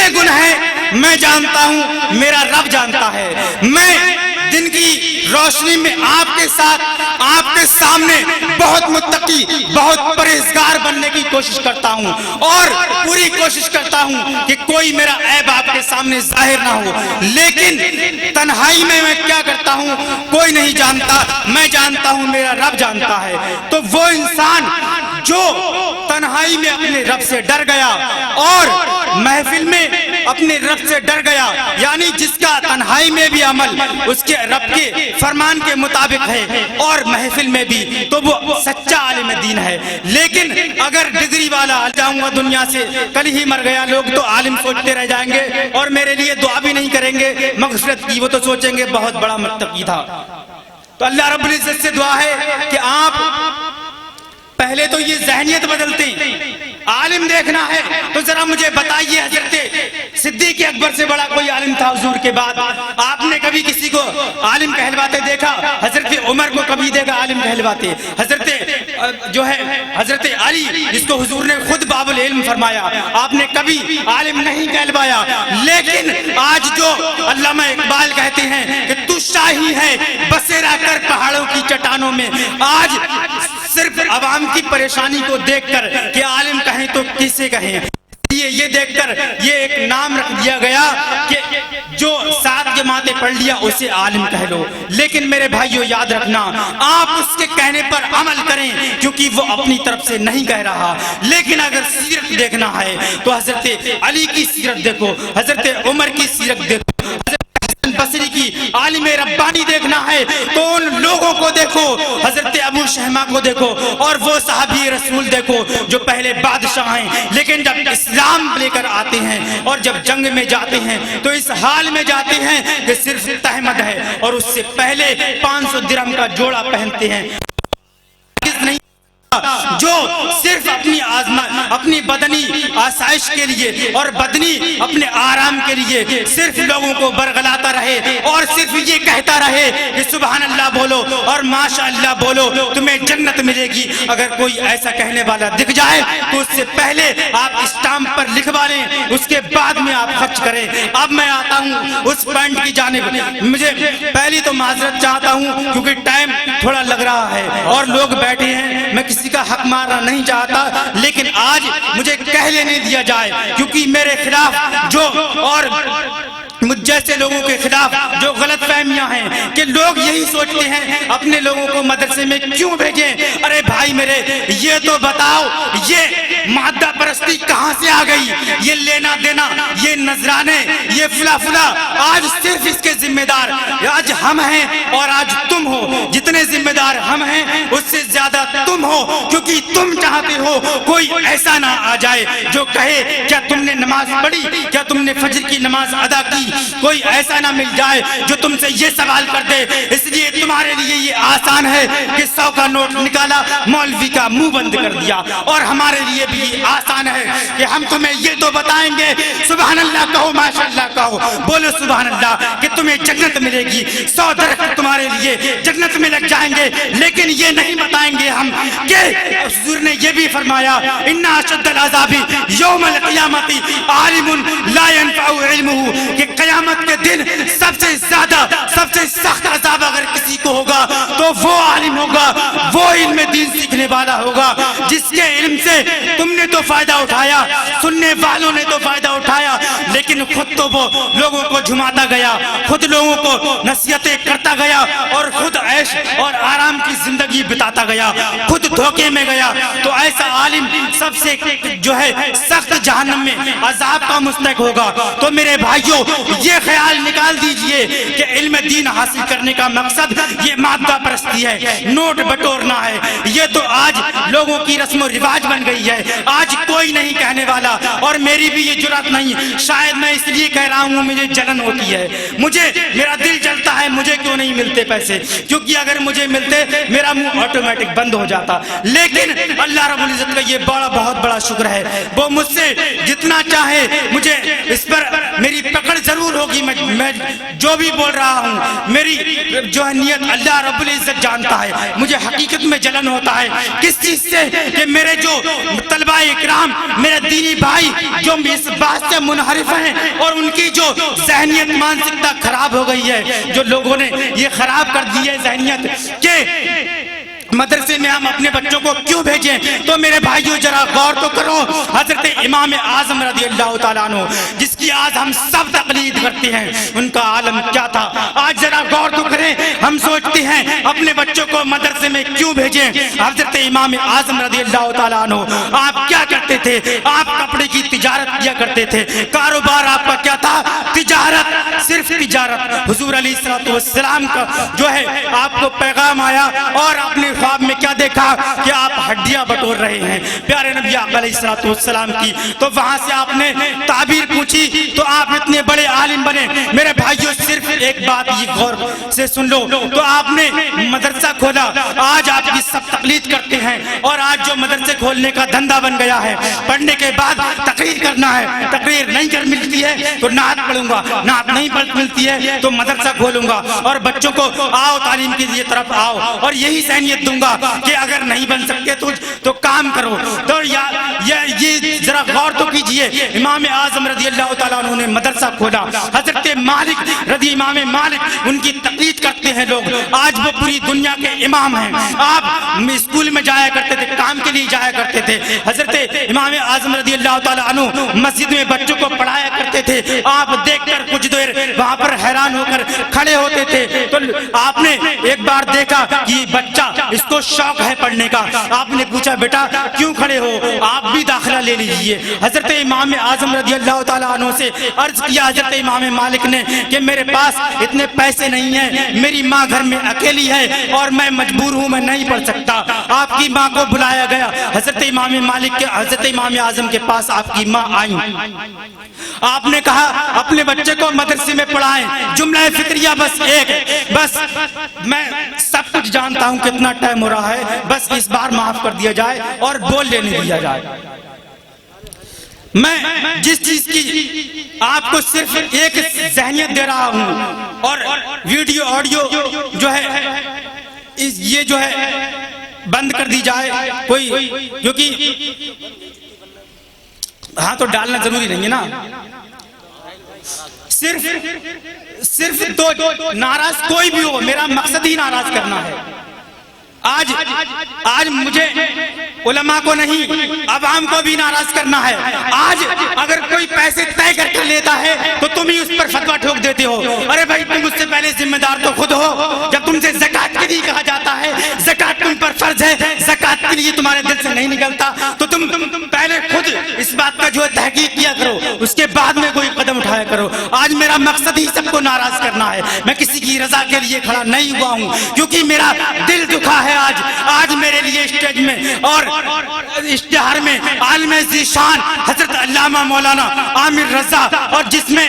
گن ہے میں جانتا ہوں، میرا رب جانتا ہے۔ میں دن کی روشنی میں آپ کے ساتھ، آپ کے سامنے بہت متقی، بہت پرہیزگار بننے کی کوشش کرتا ہوں، اور پوری کوشش کرتا ہوں کہ کوئی میرا عیب آپ کے سامنے ظاہر نہ ہو۔ لیکن تنہائی میں کیا کرتا ہوں کوئی نہیں جانتا، میں جانتا ہوں، میرا رب جانتا ہے۔ تو وہ انسان جو تنہائی میں اپنے رب سے ڈر گیا اور محفل میں اپنے رب سے ڈر گیا، یعنی جس کا تنہائی میں بھی عمل اس کے رب کے فرمان کے مطابق ہے اور محفل میں بھی، تو وہ سچا عالم دین ہے۔ لیکن اگر ڈگری والا جاؤں گا دنیا سے، کل ہی مر گیا، لوگ تو عالم سوچتے رہ جائیں گے اور میرے لیے دعا بھی نہیں کریں گے مغفرت کی، وہ تو سوچیں گے بہت بڑا متقی تھا۔ تو اللہ رب العزت سے دعا ہے کہ آپ پہلے تو یہ ذہنیت بدلتے ہیں، عالم دیکھنا ہے تو ذرا مجھے بتائیے حضرت صدیق اکبر سے بڑا کوئی عالم تھا حضور کے بعد؟ آپ نے کبھی کسی کو عالم کہلواتے دیکھا؟ حضرت عمر کو کبھی دیکھا عالم کہلواتے؟ حضرت علی جس کو حضور نے خود باب العلم فرمایا، آپ نے کبھی عالم نہیں کہلوایا۔ لیکن آج جو علامہ اقبال کہتے ہیں کہ تو شاہی ہے بسیرا کر پہاڑوں کی چٹانوں میں، آج صرف عوام کی پریشانی کو دیکھ کر کہ عالم کہیں تو کسے کہیں، یہ دیکھ کر یہ ایک نام رکھ دیا گیا کہ جو 7 جماعتیں پڑھ لیا اسے عالم کہہ لو۔ لیکن میرے بھائیو یاد رکھنا، آپ اس کے کہنے پر عمل کریں کیونکہ وہ اپنی طرف سے نہیں کہہ رہا۔ لیکن اگر سیرت دیکھنا ہے تو حضرت علی کی سیرت دیکھو، حضرت عمر کی سیرت دیکھو، بصری کی عالم ربانی دیکھنا ہے تو ان لوگوں کو دیکھو، حضرت ابو شہمہ کو دیکھو اور وہ صحابی رسول دیکھو جو پہلے بادشاہ ہیں، لیکن جب اسلام لے کر آتے ہیں اور جب جنگ میں جاتے ہیں تو اس حال میں جاتے ہیں کہ صرف تہمت ہے، اور اس سے پہلے 500 درہم کا جوڑا پہنتے ہیں، جو صرف اپنی بدنی آسائش کے لیے اور بدنی اپنے آرام کے لیے صرف لوگوں کو برگلاتا رہے اور صرف یہ کہتا رہے کہ سبحان اللہ بولو اور ماشاء اللہ بولو تمہیں جنت ملے گی۔ اگر کوئی ایسا کہنے والا دکھ جائے تو اس سے پہلے آپ اسٹامپ پر لکھوا لیں، اس کے بعد میں آپ خرچ کریں۔ اب میں آتا ہوں اس پوائنٹ کی جانب، مجھے پہلی تو معذرت چاہتا ہوں کیونکہ ٹائم تھوڑا لگ رہا ہے اور لوگ بیٹھے ہیں، میں کسی کا حق مارنا نہیں چاہتا، لیکن آج مجھے کہہ لینے دیا جائے کیونکہ میرے خلاف جو اور مجھ جیسے لوگوں کے خلاف جو غلط فہمیاں ہیں کہ لوگ یہی سوچتے ہیں اپنے لوگوں کو مدرسے میں کیوں بھیجیں۔ ارے بھائی میرے، یہ تو بتاؤ یہ مادہ پرستی کہاں سے آ گئی؟ یہ لینا دینا، یہ نذرانے، یہ فلا فلا، آج صرف اس کے ذمہ دار آج ہم ہیں اور آج تم ہو۔ جتنے ذمہ دار ہم ہیں اس سے زیادہ تم ہو، کیونکہ تم چاہتے ہو کوئی ایسا نہ آ جائے جو کہے کیا تم نے نماز پڑھی، کیا تم نے فجر کی نماز ادا کی، کوئی ایسا نہ مل جائے جو تم سے یہ سوال کر دے۔ اس لیے تمہارے لیے یہ آسان ہے کہ 100 کا نوٹ نکالا، مولوی کا منہ بند کر دیا، اور ہمارے لیے بھی یہ آسان ہے کہ ہم تمہیں یہ تو بتائیں گے سبحان اللہ کہو، ماشاء اللہ کہو، بولو سبحان اللہ کہ تمہیں جنت ملے گی، 100 درخت تمہارے لیے جنت میں لگ جائیں گے۔ لیکن یہ نہیں بتائیں گے ہم کہ حضور نے یہ بھی فرمایا ان اشد العذاب یوم القیامت عالم لا ينفع علمه، کہ قیامت کے دن سب سے زیادہ سب سے سخت عذاب اگر کسی کو ہوگا تو وہ عالم ہوگا، وہ علم دین سیکھنے والا ہوگا جس کے علم سے تم نے تو فائدہ اٹھایا، سننے والوں نے تو فائدہ اٹھایا، لیکن خود تو وہ لوگوں کو جھماتا گیا، خود لوگوں کو نصیحتیں کرتا گیا اور خود عیش اور آرام کی زندگی بتاتا گیا، خود دھوکے میں گیا۔ تو ایسا عالم سب سے جو ہے سخت جہنم میں عذاب کا مستحق ہوگا۔ تو میرے بھائیوں یہ خیال نکال دیجئے کہ علم دین حاصل کرنے کا مقصد یہ مادہ پرستی ہے، نوٹ بٹورنا ہے۔ یہ تو آج لوگوں کی رسم و رواج بن گئی ہے، آج کوئی نہیں کہنے والا، اور میری بھی یہ جرات نہیں، شاید میں اس لیے کہہ رہا ہوں مجھے جلن ہوتی ہے، مجھے میرا دل جلتا ہے مجھے کیوں نہیں ملتے پیسے، کیونکہ اگر مجھے ملتے میرا منہ آٹومیٹک بند ہو جاتا۔ لیکن اللہ رب العزت کا یہ بہت بڑا شکر ہے، وہ مجھ سے جتنا چاہے مجھے اس پر میری پکڑ ضرور ہوگی، میں جو بھی بول رہا ہوں میری جو ہے نیت اللہ رب العزت جانتا ہے. مجھے حقیقت میں جلن ہوتا ہے کس چیز سے کہ میرے جو طلبہ اکرام، میرے دینی بھائی جو اس بات سے منحرف ہیں اور ان کی جو ذہنیت مانسکتا خراب ہو گئی ہے، جو لوگوں نے یہ خراب کر دی ہے ذہنیت کہ مدرسے میں ہم اپنے بچوں کو کیوں بھیجیں. تو میرے بھائیوں ذرا غور تو کرو، حضرت امام اعظم رضی اللہ تعالیٰ عنہ جس کی آج ہم سب تقلید کرتے ہیں، ان کا عالم کیا تھا. آج ذرا غور تو کریں، ہم سوچتے ہیں اپنے بچوں کو مدرسے میں کیوں بھیجیں. حضرت امام اعظم رضی اللہ تعالیٰ عنہ آپ کیا کرتے تھے؟ آپ کپڑے کی تجارت کیا کرتے تھے. کاروبار آپ کا کیا تھا؟ تجارت، صرف تجارت. حضور علیہ السلام کا جو ہے آپ کو پیغام آیا اور اپنے خواب میں کیا دیکھا کہ آپ ہڈیاں بٹور رہے ہیں پیارے نبی علیہ السلام کی. تو وہاں سے آپ نے تعبیر پوچھی تو آپ اتنے بڑے عالم بنے. میرے بھائیوں صرف ایک بات یہ غور سے سن لو، تو آپ نے مدرسہ کھولا. آج آپ کی سب تقلید کرتے ہیں اور آج جو مدرسے کھولنے کا دھندا بن گیا ہے، پڑھنے کے بعد تقریر کرنا ہے. تقریر نہیں کر ملتی ہے تو نعت پڑھوں گا، نعت نہیں پڑھ ملتی ہے تو مدرسہ کھولوں گا اور بچوں کو آؤ تعلیم کی طرف آؤ. اور یہی ذہنیت دوں گا کہ اگر نہیں بن سکتے تو کام کرو. تو یہ ذرا غور تو کیجئے، امام اعظم رضی اللہ تعالیٰ عنہ نے مدرسہ کھولا. حضرت مالک رضی امام مالک ان کی تقلید کرتے ہیں لوگ. آج وہ پوری دنیا کے امام ہیں. آپ اسکول میں جایا کرتے تھے، کام کے لیے جایا کرتے تھے. حضرت امام اعظم رضی اللہ تعالیٰ عنہ مسجد میں بچوں کو پڑھایا کرتے تھے. آپ دیکھ کر کچھ دیر وہاں پر حیران ہو کر کھڑے ہوتے تھے. تو آپ نے ایک بار دیکھا کہ بچہ اس کو شوق ہے پڑھنے کا. آپ نے پوچھا بیٹا کیوں کھڑے ہو، آپ بھی داخلہ لے لیجئے. حضرت امام اعظم رضی اللہ تعالیٰ عنہ سے عرض کیا حضرت امام مالک نے کہ میرے پاس اتنے پیسے نہیں ہیں، میری ماں گھر میں اکیلی ہے اور میں مجبور ہوں، میں نہیں پڑھ سکتا. آپ کی ماں کو بلایا گیا. حضرت امام مالک کے حضرت امام اعظم کے پاس آپ کی ماں آئیں. آپ نے کہا اپنے بچے کو مدرسے میں پڑھائیں. جملہ فکریہ بس ایک، بس میں سب کچھ جانتا ہوں کتنا ٹائم ہو رہا ہے، بس اس بار معاف کر دیا جائے اور بول لینے دیا جائے. میں جس چیز کی آپ کو صرف ایک ذہنیت دے رہا ہوں اور ویڈیو آڈیو جو ہے یہ جو ہے بند کر دی جائے کوئی، کیونکہ ہاں تو ڈالنا ضروری نہیں ہے نا. صرف تو ناراض کوئی بھی ہو، میرا مقصد ہی ناراض کرنا ہے. آج مجھے علماء کو نہیں عوام کو بھی ناراض کرنا ہے. آج اگر کوئی پیسے طے کر کے لیتا ہے تو تم ہی اس پر فتویٰ ٹھوک دیتے ہو. ارے بھائی تم اس سے پہلے ذمہ دار تو خود ہو. جب تم سے زکوٰۃ کے لیے کہا جاتا ہے زکوٰۃ تم پر فرض ہے، زکوٰۃ کے لیے تمہارے دل سے نہیں نکلتا تو تم پہلے خود اس بات کا جو ہے تحقیق کیا کرو، اس کے بعد میں کوئی قدم اٹھایا کرو. آج میرا مقصد ہی سب کو ناراض کرنا ہے. میں کسی کی رضا کے لیے کھڑا نہیں ہوا ہوں کیونکہ میرا دل دکھا ہے. آج میرے لیے اسٹیج میں اور اشتہار میں عالم ذیشان حضرت علامہ مولانا عامر رضا، اور جس میں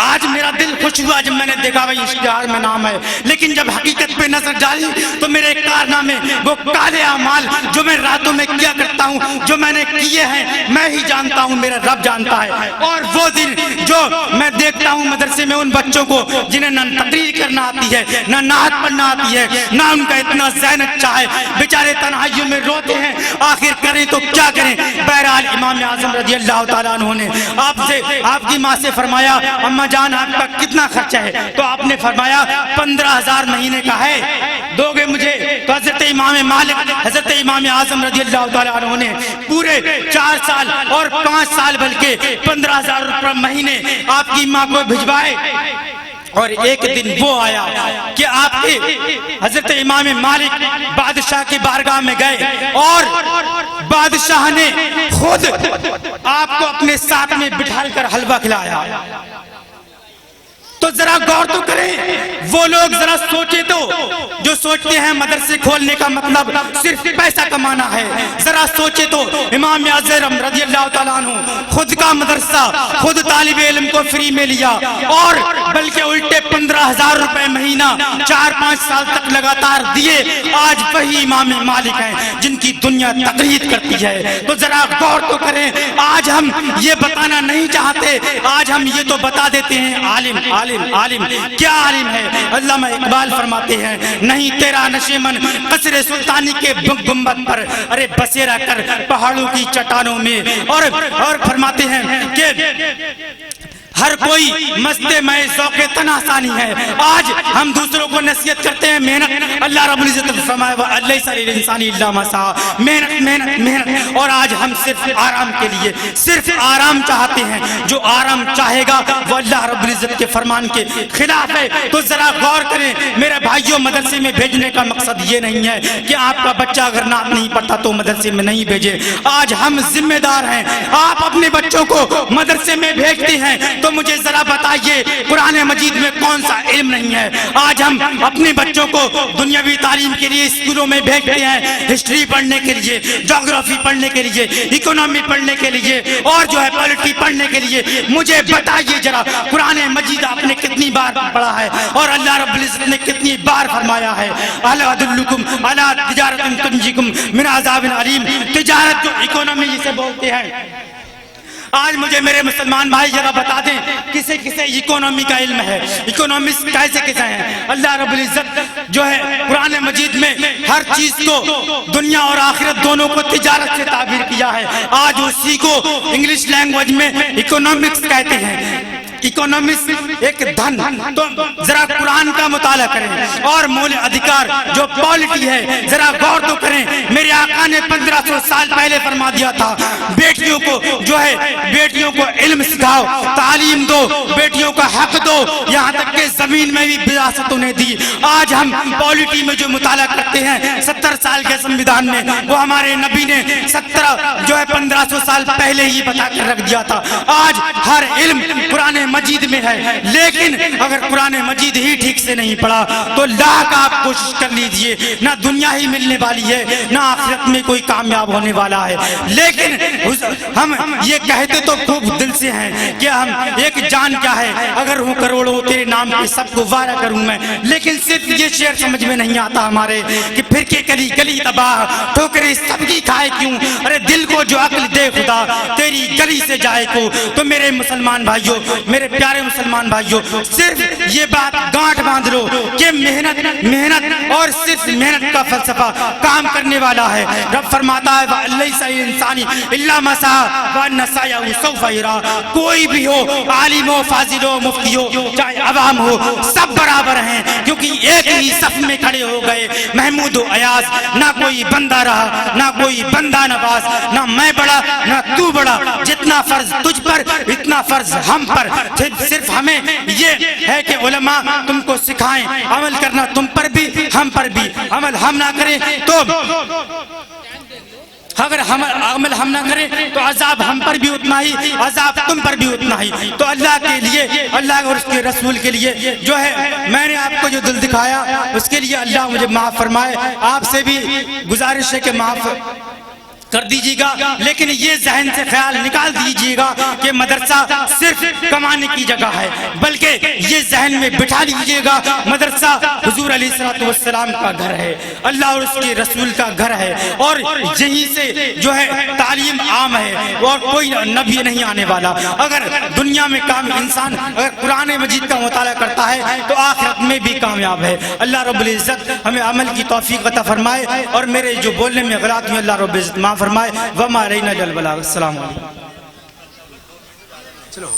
آج میرا دل خوش ہوا جب میں نے دیکھا بھائی اشتہار میں نام ہے. لیکن جب حقیقت پہ نظر ڈالی تو میرے کارنامے، وہ کالے اعمال جو میں راتوں میں کیا کرتا ہوں، جو میں نے کیے ہیں میں ہی جانتا ہوں، میرا رب جانتا ہے. اور وہ دن جو میں دیکھتا ہوں مدرسے میں ان بچوں کو جنہیں نہ تقریر کرنا آتی ہے، نہ نعت پڑھنا آتی ہے، نہ ان کا اتنا ذہن اچھا ہے، بیچارے تنہائیوں میں روتے ہیں. آخر کریں تو کیا کریں. بہرحال امام اعظم رضی اللہ تعالیٰ عنہ نے آپ کی ماں سے فرمایا اماں جان آپ کا کتنا خرچہ ہے؟ تو آپ نے فرمایا 15,000 مہینے کا ہے، دو گے مجھے؟ تو حضرت امام مالک حضرت امام اعظم رضی اللہ تعالیٰ عنہ نے پورے 4 سال اور 5 سال بلکہ 15,000 روپے مہینے آپ کی ماں کو بھجوائے. اور ایک دن وہ آیا کہ آپ کے حضرت امام مالک بادشاہ کی بارگاہ میں گئے اور بادشاہ نے خود آپ کو اپنے ساتھ میں بٹھا کر حلوہ کھلایا. تو ذرا غور تو کریں، وہ لوگ ذرا سوچے تو جو سوچتے ہیں مدرسے کھولنے کا مطلب صرف پیسہ کمانا ہے. ذرا سوچے تو امام اعظم رضی اللہ تعالیٰ عنہ خود کا مدرسہ، خود طالب علم کو فری میں لیا اور بلکہ الٹے 15,000 روپے مہینہ 4-5 سال تک لگاتار دیے. آج وہی امام مالک ہیں جن کی دنیا تقلید کرتی ہے. تو ذرا غور تو کریں. آج ہم یہ بتانا نہیں چاہتے, آج ہم یہ تو بتا دیتے ہیں عالم عالم عالم. کیا عالم ہے؟ علامہ اقبال فرماتے ہیں نہیں تیرا نشیمن قصر سلطانی کے گنبد پر ارے بسیرا کر پہاڑوں کی چٹانوں میں. اور فرماتے ہیں کہ ہر کوئی مستے میں ذوق تناسانی ہے. آج ہم دوسروں کو نصیحت کرتے ہیں محنت. اللہ رب العزت نے فرمایا وَلَيْسَ لِلْإِنسَانِ إِلَّا مَا سَعَىٰ. محنت محنت محنت. اور آج ہم صرف آرام کے لیے صرف آرام چاہتے ہیں. جو آرام چاہے گا وہ اللہ رب العزت کے فرمان کے خلاف ہے. تو ذرا غور کریں میرے بھائیوں, مدرسے میں بھیجنے کا مقصد یہ نہیں ہے کہ آپ کا بچہ اگر نعت نہیں پڑھتا تو مدرسے میں نہیں بھیجے. آج ہم ذمہ دار ہیں. آپ اپنے بچوں کو مدرسے میں بھیجتے ہیں تو مجھے ذرا بتائیے قرآن مجید میں کون سا علم نہیں ہے؟ آج ہم اپنے بچوں کو دنیاوی تعلیم کے لیے اسکولوں میں بھیجتے ہیں, ہسٹری پڑھنے کے لیے, جغرافی پڑھنے کے لیے, اکنومی پڑھنے کے لیے, اور جو ہے پولیٹی پڑھنے کے لیے. مجھے بتائیے ذرا قرآن مجید آپ نے کتنی بار پڑھا ہے اور اللہ رب العزت نے کتنی بار فرمایا ہے الا ادلکم علی تجارت تنجیکم من عذاب علیم. تجارت جو اکنومی جسے بولتے ہیں. آج مجھے میرے مسلمان بھائی ذرا بتا دیں کسے کسے اکنومی کا علم ہے, اکنومسٹ کیسے کیسے ہیں؟ اللہ رب العزت جو ہے قرآن مجید میں ہر چیز کو دنیا اور آخرت دونوں کو تجارت سے تعبیر کیا ہے. آج اسی کو انگلش لینگویج میں اکنومکس کہتے ہیں. اکنومکس ایک دھن. تو ذرا قرآن کا مطالعہ کریں. اور مول ادھیکار جو پالیٹی ہے ذرا غور تو کریں. میرے آقا نے 1500 سال پہلے فرما دیا تھا بیٹیوں کو جو ہے بیٹیوں کو علم سکھاؤ, تعلیم دو, بیٹیوں کا حق دو, یہاں تک کہ زمین میں بھی وراثت انہیں دی. آج ہم پالیٹی میں جو مطالعہ کرتے ہیں 70 سال کے سنویدھان میں وہ ہمارے نبی نے 1500 سال پہلے ہی بتا کر رکھ دیا تھا. آج ہر علم قرآن مجید میں ہے, لیکن اگر قرآن مجید ہی ٹھیک سے نہیں پڑھا تو لاکھ آپ کوشش کر لیجئے نہ دنیا ہی ملنے والی ہے نہ آخرت میں کوئی کامیاب ہونے والا ہے. لیکن ہم یہ کہتے تو خوب دل سے ہیں کہ ہم ایک جان کیا ہے اگر ہوں کروڑوں تیرے نام کے سب کو وعدہ کروں میں. لیکن صرف یہ شعر سمجھ میں نہیں آتا ہمارے کہ پھر کے گلی گلی تباہ ٹھوکریں سب کی کھائے کیوں. ارے دل کو جو عقل دے خدا تیری گلی سے جائے کو. تو میرے مسلمان بھائیوں, میرے پیارے مسلمان بھائیوں, صرف یہ بات گانٹھ باندھ لو کہ محنت محنت اور صرف محنت کا فلسفہ کام کرنے والا ہے. رب فرماتا ہے وَلَيْسَ لِلْإِنسَانِ إِلَّا مَا سَعَىٰ وَأَنَّ سَعْيَهُ سَوْفَ يُرَىٰ. کوئی بھی ہو, عالم ہو, فاضل ہو, مفتی ہو, چاہے عوام ہو, سب برابر ہیں کیونکہ ایک ہی صف میں کھڑے ہو گئے. محمود و ایاز, نہ کوئی بندہ رہا نہ کوئی بندہ نواز, نہ میں بڑا نہ تو بڑا. جتنا فرض تجھ پر اتنا فرض ہم پر. صرف ہمیں یہ ہے کہ علماء تم کو سکھائیں, عمل کرنا تم پر بھی ہم پر بھی. عمل ہم نہ کریں تو اگر عمل ہم نہ کریں تو عذاب ہم پر بھی اتنا ہی, عذاب تم پر بھی اتنا ہی. تو اللہ کے لیے, اللہ اور اس کے رسول کے لیے جو ہے میں نے آپ کو جو دل دکھایا اس کے لیے اللہ مجھے معاف فرمائے. آپ سے بھی گزارش ہے کہ معاف کر دیجیے گا, لیکن یہ ذہن سے خیال نکال دیجیے گا کہ مدرسہ صرف کمانے کی جگہ ہے, بلکہ یہ ذہن میں بٹھا لیجیے گا مدرسہ حضور علیہ الصلوۃ والسلام کا گھر ہے, اللہ اور اس کے رسول کا گھر ہے, اور یہیں سے جو ہے تعلیم عام ہے اور کوئی نبی نہیں آنے والا. اگر دنیا میں انسان اگر قرآن مجید کا مطالعہ کرتا ہے تو آخرت میں بھی کامیاب ہے. اللہ رب العزت ہمیں عمل کی توفیق عطا فرمائے, اور میرے جو بولنے میں غلط ہوئے اللہ رب العزت معاف فرمائے. وما علینا الا البلاغ. السلام علیکم. چلو.